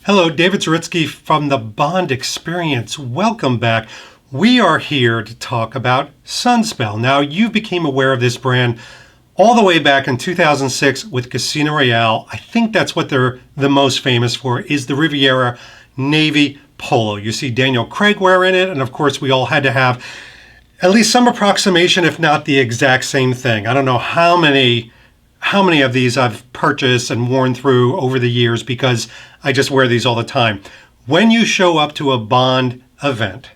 Hello, David Zaritsky from the Bond Experience. Welcome back. We are here to talk about Sunspel. Now, you became aware of this brand all the way back in 2006 with Casino Royale. I think that's what they're the most famous for, is the Riviera Navy Polo. You see Danielle Craig wearing it, and of course we all had to have at least some approximation, if not the exact same thing. I don't know how many of these I've purchased and worn through over the years because I just wear these all the time. When you show up to a Bond event,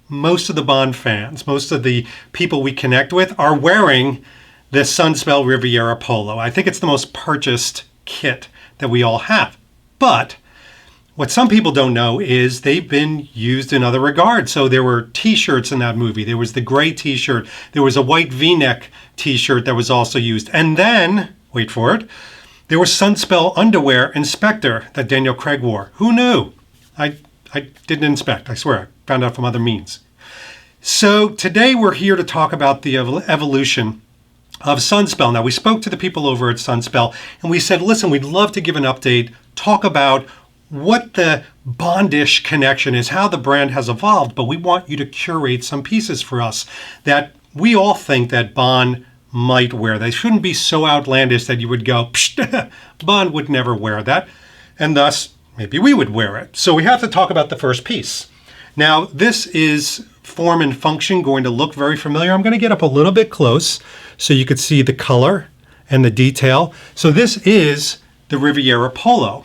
most of the Bond fans, most of the people we connect with are wearing the Sunspel Riviera Polo. I think it's the most purchased kit that we all have. But what some people don't know is they've been used in other regards. So there were t-shirts in that movie. There was the gray t-shirt. There was a white v-neck t-shirt that was also used. And then, wait for it, there was Sunspel underwear Inspector that Danielle Craig wore. Who knew? I didn't inspect, I swear. I found out from other means. So today we're here to talk about the evolution of Sunspel. Now, we spoke to the people over at Sunspel and we said, listen, we'd love to give an update, talk about what the Bondish connection is, how the brand has evolved, but we want you to curate some pieces for us that we all think that Bond might wear. They shouldn't be so outlandish that you would go, psh, Bond would never wear that, and thus maybe we would wear it. So we have to talk about the first piece. Now, this is form and function going to look very familiar. I'm going to get up a little bit close so you could see the color and the detail. So this is the Riviera Polo,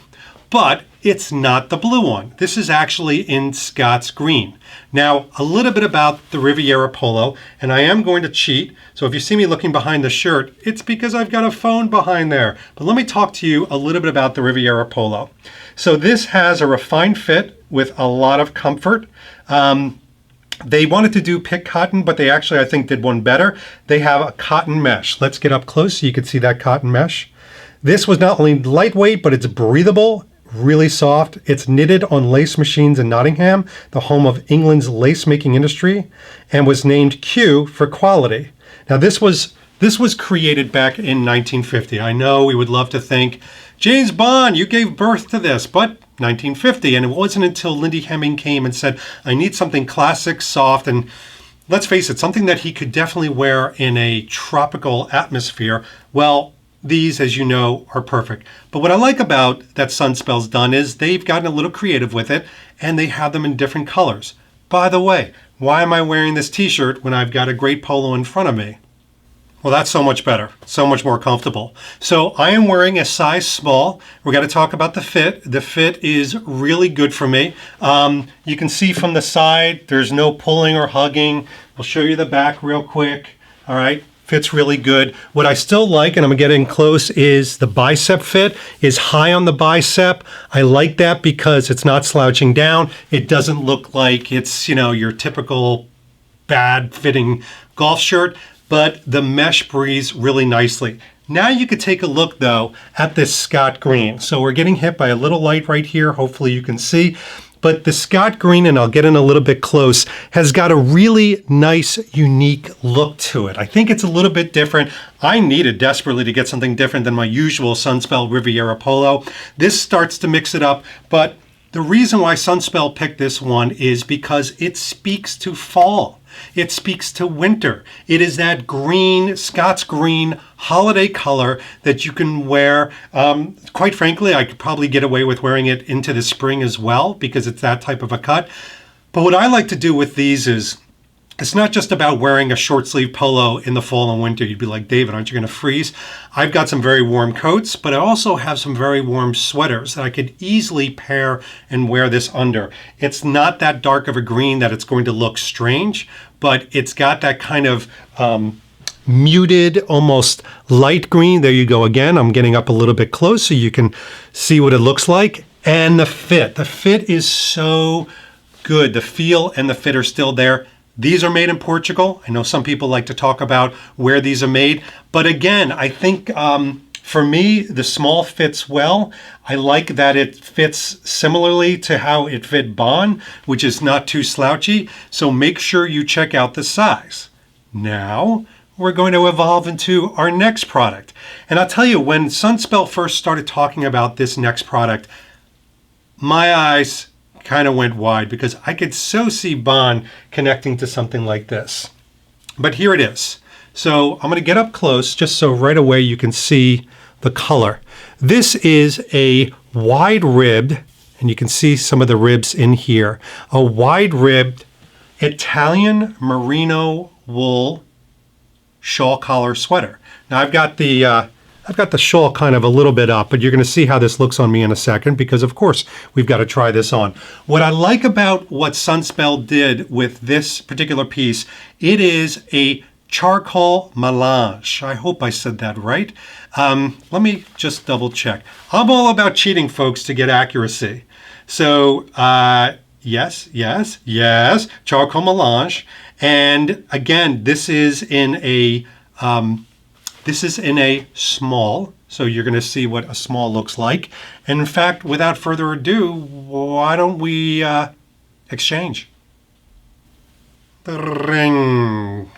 but it's not the blue one. This is actually in Scott's green. Now, a little bit about the Riviera Polo, and I am going to cheat. So if you see me looking behind the shirt, it's because I've got a phone behind there. But let me talk to you a little bit about the Riviera Polo. So this has a refined fit with a lot of comfort. They wanted to do pick cotton, but they actually, I think, did one better. They have a cotton mesh. Let's get up close so you can see that cotton mesh. This was not only lightweight, but it's breathable, really soft. It's knitted on lace machines in Nottingham, the home of England's lace making industry, and was named Q for quality. Now, this was created back in 1950. I know we would love to think, James Bond, you gave birth to this, but 1950, and it wasn't until Lindy Hemming came and said, I need something classic, soft, and let's face it, something that he could definitely wear in a tropical atmosphere. Well, these, as you know, are perfect. But what I like about that Sunspel's done is they've gotten a little creative with it, and they have them in different colors. By the way, why am I wearing this t-shirt when I've got a great polo in front of me? Well, that's so much better, so much more comfortable. So I am wearing a size small. We're going to talk about the fit. The fit is really good for me. You can see from the side, there's no pulling or hugging. We'll show you the back real quick. All right, fits really good. What I still like, and I'm getting close, is the bicep fit is high on the bicep. I like that because it's not slouching down. It doesn't look like it's, your typical bad fitting golf shirt. But the mesh breathes really nicely. Now you could take a look, though, at this Scott green. So we're getting hit by a little light right here. Hopefully you can see. But the Scott green, and I'll get in a little bit close, has got a really nice, unique look to it. I think it's a little bit different. I needed desperately to get something different than my usual Sunspel Riviera Polo. This starts to mix it up, but the reason why Sunspel picked this one is because it speaks to fall. It speaks to winter. It is that green, Scott's green holiday color that you can wear. Quite frankly, I could probably get away with wearing it into the spring as well because it's that type of a cut. But what I like to do with these is, it's not just about wearing a short sleeve polo in the fall and winter. You'd be like, David, aren't you going to freeze? I've got some very warm coats, but I also have some very warm sweaters that I could easily pair and wear this under. It's not that dark of a green that it's going to look strange, but it's got that kind of muted, almost light green. There you go again. I'm getting up a little bit close so you can see what it looks like. And the fit is so good. The feel and the fit are still there. These are made in Portugal. I know some people like to talk about where these are made. But again, I think for me, the small fits well. I like that it fits similarly to how it fit Bond, which is not too slouchy. So make sure you check out the size. Now, we're going to evolve into our next product. And I'll tell you, when Sunspel first started talking about this next product, my eyes kind of went wide because I could so see Bond connecting to something like this. But here it is. So I'm going to get up close just so right away you can see the color. This is a wide-ribbed, and you can see some of the ribs in here, a wide-ribbed Italian merino wool shawl collar sweater. Now I've got the shawl kind of a little bit up, but you're going to see how this looks on me in a second because of course we've got to try this on. What I like about what Sunspel did with this particular piece, it is a charcoal melange. I hope I said that right. Let me just double check. I'm all about cheating, folks, to get accuracy. So yes, charcoal melange. And again, this is in a small, so you're going to see what a small looks like. And in fact, without further ado, why don't we exchange? Ring.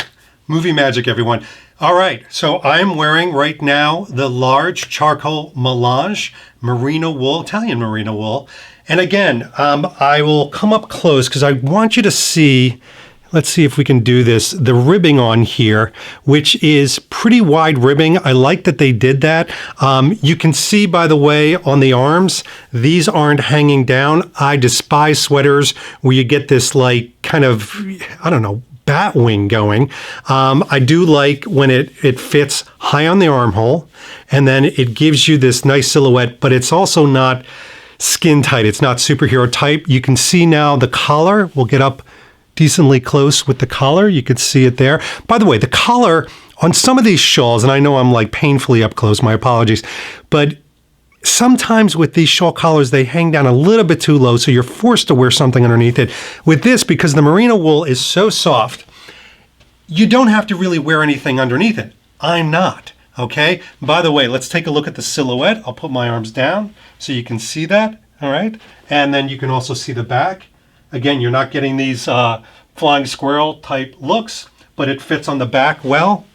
Movie magic, everyone. All right, so I'm wearing right now the large charcoal melange merino wool, Italian merino wool. And again, I will come up close because I want you to see, let's see if we can do this, the ribbing on here, which is pretty wide ribbing. I like that they did that. You can see, by the way, on the arms, these aren't hanging down. I despise sweaters where you get this like kind of, I don't know, bat wing going. I do like when it fits high on the armhole and then it gives you this nice silhouette, but it's also not skin tight. It's not superhero type. You can see now the collar. We'll get up decently close with the collar. You can see it there. By the way, the collar on some of these shawls, and I know I'm like painfully up close, my apologies, but sometimes with these shawl collars, they hang down a little bit too low, so you're forced to wear something underneath it. With this, because the merino wool is so soft, you don't have to really wear anything underneath it. I'm not, okay? By the way, let's take a look at the silhouette. I'll put my arms down so you can see that, all right? And then you can also see the back. Again, you're not getting these flying squirrel type looks, but it fits on the back well.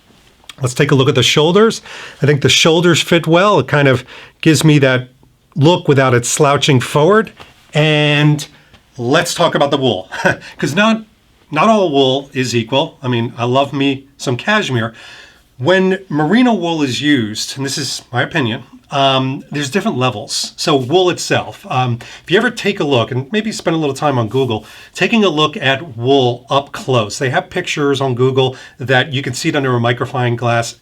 Let's take a look at the shoulders. I think the shoulders fit well. It kind of gives me that look without it slouching forward. And let's talk about the wool, because not all wool is equal. I mean, I love me some cashmere. When merino wool is used, and this is my opinion, there's different levels. So wool itself, if you ever take a look and maybe spend a little time on Google, taking a look at wool up close, they have pictures on Google that you can see it under a magnifying glass,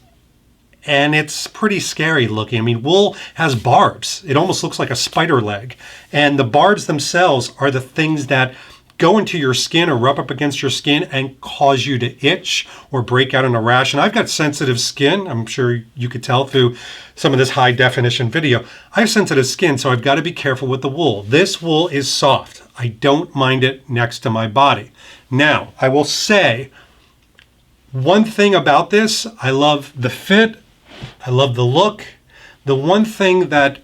and it's pretty scary looking. I mean, wool has barbs. It almost looks like a spider leg. And the barbs themselves are the things that go into your skin or rub up against your skin and cause you to itch or break out in a rash. And I've got sensitive skin. I'm sure you could tell through some of this high definition video. I have sensitive skin, so I've got to be careful with the wool. This wool is soft. I don't mind it next to my body. Now, I will say one thing about this, I love the fit. I love the look. The one thing that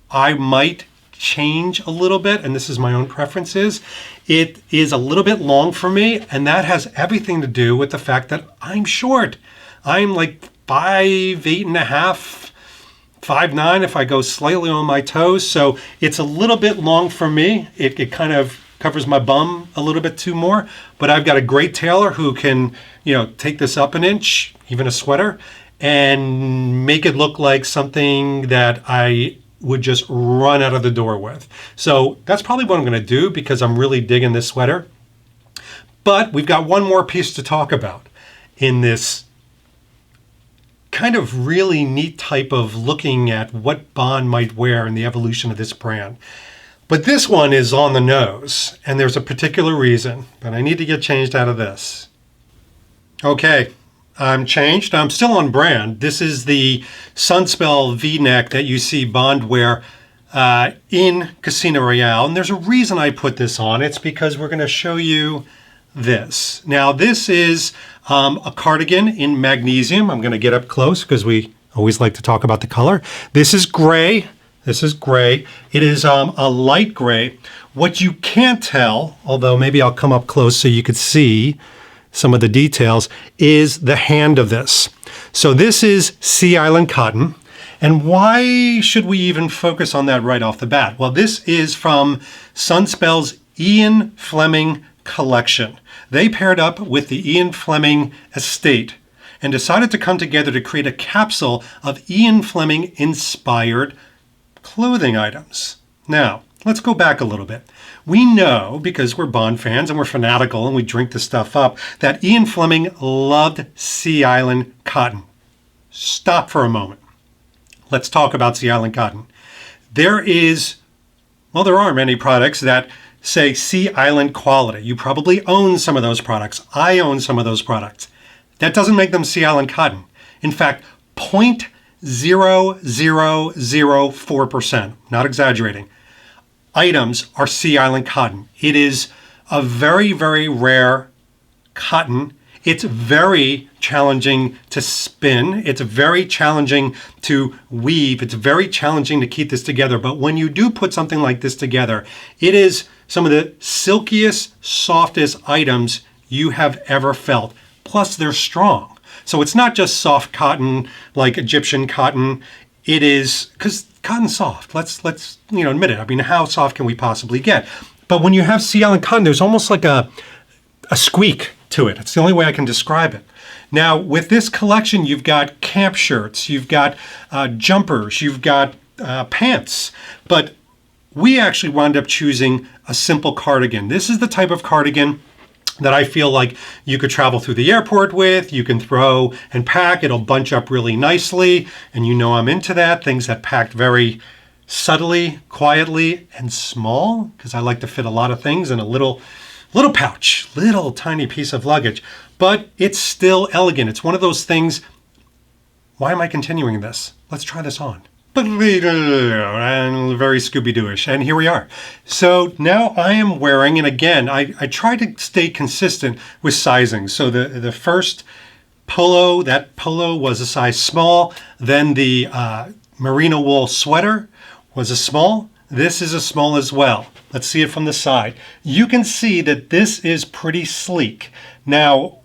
I might change a little bit, and this is my own preferences, it is a little bit long for me, and that has everything to do with the fact that I'm short. I'm like 5'8.5", 5'9" if I go slightly on my toes, so it's a little bit long for me. It kind of covers my bum a little bit too more, but I've got a great tailor who can, take this up an inch, even a sweater, and make it look like something that I would just run out of the door with. So that's probably what I'm going to do because I'm really digging this sweater. But we've got one more piece to talk about in this kind of really neat type of looking at what Bond might wear in the evolution of this brand. But this one is on the nose, and there's a particular reason, but I need to get changed out of this. Okay. I'm changed. I'm still on brand. This is the Sunspel V-neck that you see Bond wear in Casino Royale. And there's a reason I put this on. It's because we're going to show you this. Now, this is a cardigan in magnesium. I'm going to get up close because we always like to talk about the color. This is gray. This is gray. It is a light gray. What you can't tell, although maybe I'll come up close so you could see some of the details, is the hand of this. So this is Sea Island cotton, And why should we even focus on that right off the bat? Well, this is from Sunspel's Ian Fleming collection. They paired up with the Ian Fleming estate and decided to come together to create a capsule of Ian Fleming inspired clothing items. Now, let's go back a little bit. We know, because we're Bond fans and we're fanatical and we drink this stuff up, that Ian Fleming loved Sea Island cotton. Stop for a moment. Let's talk about Sea Island cotton. There are many products that say Sea Island quality. You probably own some of those products. I own some of those products. That doesn't make them Sea Island cotton. In fact, 0.0004%, not exaggerating, items are Sea Island cotton. It is a very, very rare cotton. It's very challenging to spin. It's very challenging to weave. It's very challenging to keep this together. But when you do put something like this together, it is some of the silkiest, softest items you have ever felt. Plus, they're strong. So it's not just soft cotton like Egyptian cotton. It is, because cotton's soft. Let's admit it. I mean, how soft can we possibly get? But when you have Sea Island cotton, there's almost like a squeak to it. It's the only way I can describe it. Now, with this collection, you've got camp shirts, you've got jumpers, you've got pants, but we actually wound up choosing a simple cardigan. This is the type of cardigan that I feel like you could travel through the airport with, you can throw and pack, it'll bunch up really nicely, and you know I'm into that, things that packed very subtly, quietly, and small, because I like to fit a lot of things in a little pouch, little tiny piece of luggage, but it's still elegant. It's one of those things, why am I continuing this? Let's try this on. And very Scooby-Doo-ish, and here we are. So now I am wearing, and again, I try to stay consistent with sizing. So the first polo, that polo was a size small, then the merino wool sweater was a small. This is a small as well. Let's see it from the side. You can see that this is pretty sleek. Now,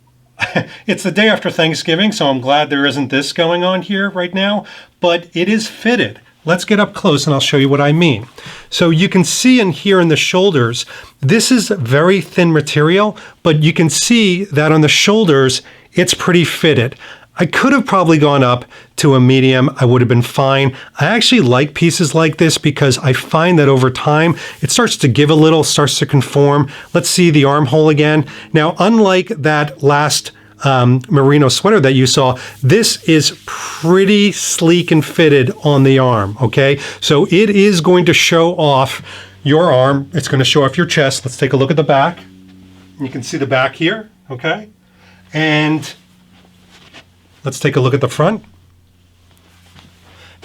it's the day after Thanksgiving, so I'm glad there isn't this going on here right now, but it is fitted. Let's get up close and I'll show you what I mean. So you can see in here in the shoulders, this is very thin material, but you can see that on the shoulders, it's pretty fitted. I could have probably gone up to a medium. I would have been fine. I actually like pieces like this because I find that over time, it starts to give a little, starts to conform. Let's see the armhole again. Now, unlike that last merino sweater that you saw, this is pretty sleek and fitted on the arm, okay? So it is going to show off your arm. It's going to show off your chest. Let's take a look at the back. You can see the back here, okay? And let's take a look at the front.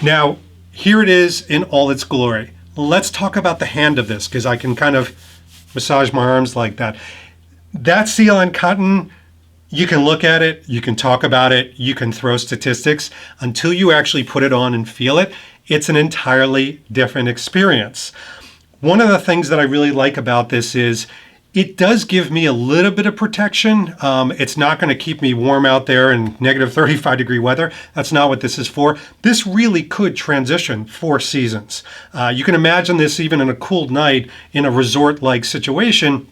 Now, here it is in all its glory. Let's talk about the hand of this, because I can kind of massage my arms like that. That Sea Island cotton, you can look at it, you can talk about it, you can throw statistics. Until you actually put it on and feel it, it's an entirely different experience. One of the things that I really like about this is it does give me a little bit of protection. It's not going to keep me warm out there in negative 35-degree weather. That's not what this is for. This really could transition 4 seasons. You can imagine this even in a cool night in a resort-like situation.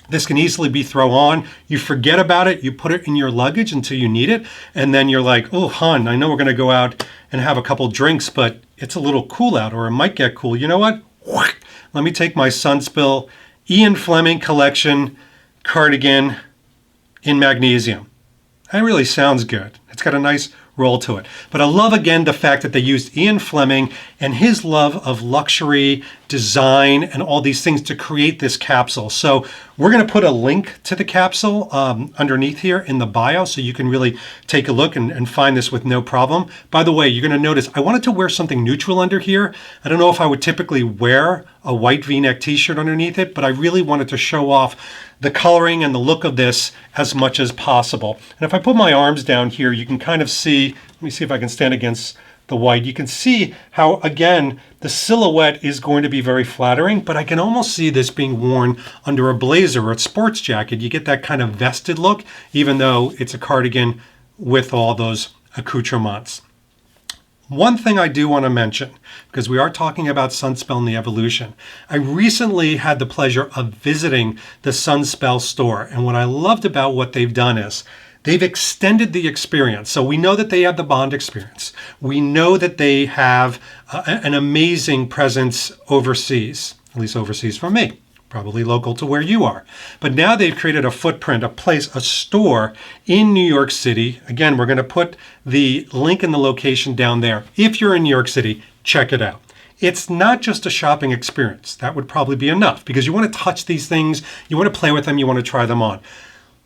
This can easily be thrown on. You forget about it. You put it in your luggage until you need it. And then you're like, oh, hon, I know we're going to go out and have a couple drinks, but it's a little cool out, or it might get cool. You know what? Let me take my Sunspel Ian Fleming collection cardigan in magnesium. That really sounds good. It's got a nice roll to it. But I love again the fact that they used Ian Fleming and his love of luxury, design, and all these things to create this capsule. So we're going to put a link to the capsule underneath here in the bio so you can really take a look and find this with no problem. By the way, you're going to notice I wanted to wear something neutral under here. I don't know if I would typically wear a white v-neck t-shirt underneath it, but I really wanted to show off the coloring and the look of this as much as possible. And if I put my arms down here, you can kind of see, let me see if I can stand against the white. You can see how, again, the silhouette is going to be very flattering, but I can almost see this being worn under a blazer or a sports jacket. You get that kind of vested look, even though it's a cardigan with all those accoutrements. One thing I do want to mention, because we are talking about Sunspel and the evolution. I recently had the pleasure of visiting the Sunspel store, and what I loved about what they've done is they've extended the experience. So we know that they have the Bond experience. We know that they have an amazing presence overseas, at least overseas for me, probably local to where you are. But now they've created a footprint, a place, a store in New York City. Again, we're going to put the link and the location down there. If you're in New York City, check it out. It's not just a shopping experience. That would probably be enough because you want to touch these things, you want to play with them, you want to try them on.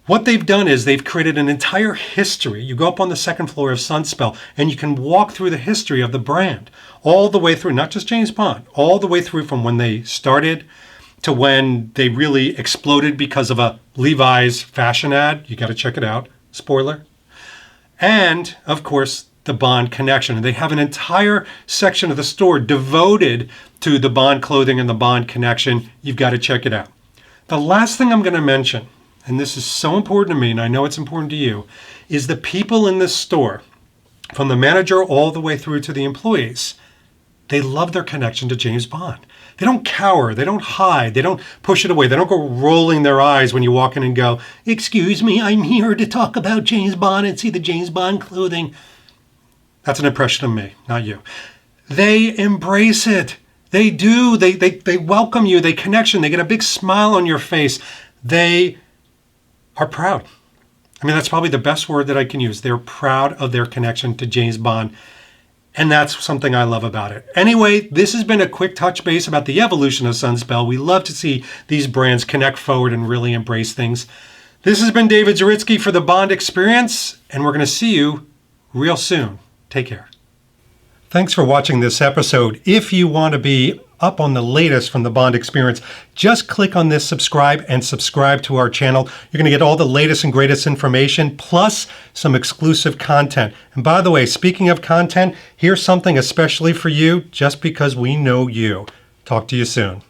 What they've done is they've created an entire history. You go up on the second floor of Sunspel and you can walk through the history of the brand all the way through, not just James Bond, all the way through from when they started to when they really exploded because of a Levi's fashion ad. You got to check it out. Spoiler. And of course, the Bond connection. And they have an entire section of the store devoted to the Bond clothing and the Bond connection. You've got to check it out. The last thing I'm going to mention, and this is so important to me, and I know it's important to you, is the people in this store, from the manager all the way through to the employees, they love their connection to James Bond. They don't cower, they don't hide, they don't push it away, they don't go rolling their eyes when you walk in and go, "Excuse me, I'm here to talk about James Bond and see the James Bond clothing." That's an impression of me, not you. They embrace it. They do. They welcome you, they connection, they get a big smile on your face. They are proud. I mean, that's probably the best word that I can use. They're proud of their connection to James Bond. And that's something I love about it. Anyway, this has been a quick touch base about the evolution of Sunspel. We love to see these brands connect forward and really embrace things. This has been David Zaritsky for the Bond Experience, and we're going to see you real soon. Take care. Thanks for watching this episode. If you want to be up on the latest from the Bond Experience, just click on this subscribe and subscribe to our channel. You're going to get all the latest and greatest information, plus some exclusive content. And by the way, speaking of content, here's something especially for you, just because we know you. Talk to you soon.